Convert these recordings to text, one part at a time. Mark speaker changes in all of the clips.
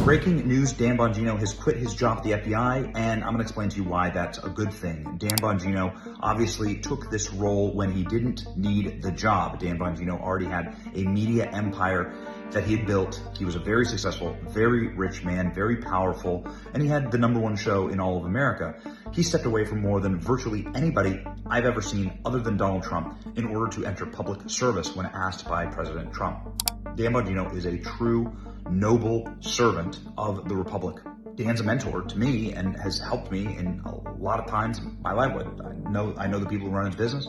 Speaker 1: Breaking news, Dan Bongino has quit his job at the FBI, and I'm going to explain to you why that's a good thing. Dan Bongino obviously took this role when he didn't need the job. Dan Bongino already had a media empire that he had built. He was a very successful, very rich man, very powerful, and he had the #1 show in all of America. He stepped away from more than virtually anybody I've ever seen other than Donald Trump in order to enter public service when asked by President Trump. Dan Bongino is a true, noble servant of the Republic. Dan's a mentor to me and has helped me in a lot of times in my life. I know the people who run his business.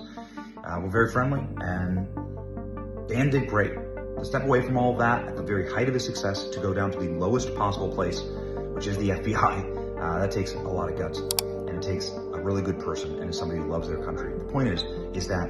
Speaker 1: We're very friendly, and Dan did great. To step away from all of that at the very height of his success to go down to the lowest possible place, which is the FBI, that takes a lot of guts, and it takes a really good person and somebody who loves their country. The point is that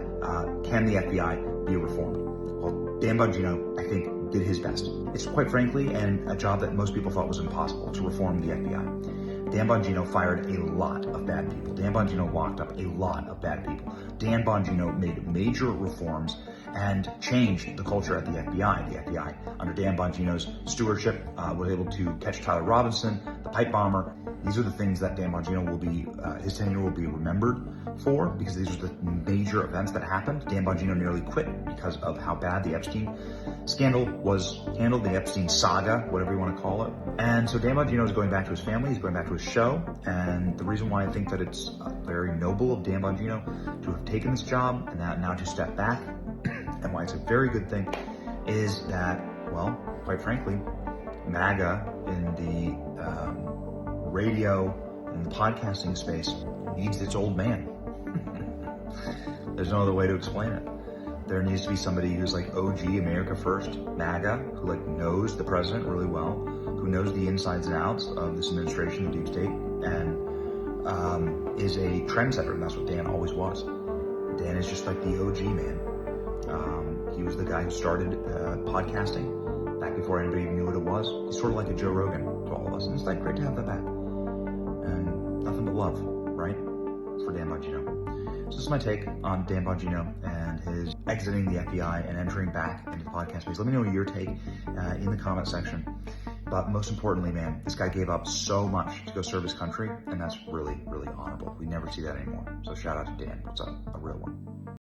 Speaker 1: can the FBI be reformed? Well, Dan Bongino, I think, did his best. It's quite frankly, and a job that most people thought was impossible, to reform the FBI. Dan Bongino fired a lot of bad people. Dan Bongino locked up a lot of bad people. Dan Bongino made major reforms and changed the culture at the FBI. The FBI, under Dan Bongino's stewardship, was able to catch Tyler Robinson, the pipe bomber. These are the things that Dan Bongino will be, his tenure will be remembered for, because these are the major events that happened. Dan Bongino nearly quit because of how bad the Epstein scandal was handled, the Epstein saga, whatever you want to call it. And so Dan Bongino is going back to his family, he's going back to his show, and the reason why I think that it's very noble of Dan Bongino to have taken this job and now to step back, and why it's a very good thing, is that, well, quite frankly, MAGA in the radio and the podcasting space needs its old man. There's no other way to explain it. There needs to be somebody who's like OG America First, MAGA, who like knows the president really well, who knows the insides and outs of this administration, the deep state, and is a trendsetter, and that's what Dan always was. Dan is just like the OG man. He was the guy who started podcasting back before anybody even knew what it was. He's sort of like a Joe Rogan to all of us, and it's like great to have that back. And nothing but love, right, for Dan Bongino. So this is my take on Dan Bongino and his exiting the FBI and entering back into the podcast space. Let me know your take in the comment section. But most importantly, man, this guy gave up so much to go serve his country, and that's really, really honorable. We never see that anymore. So shout out to Dan. What's up? A real one.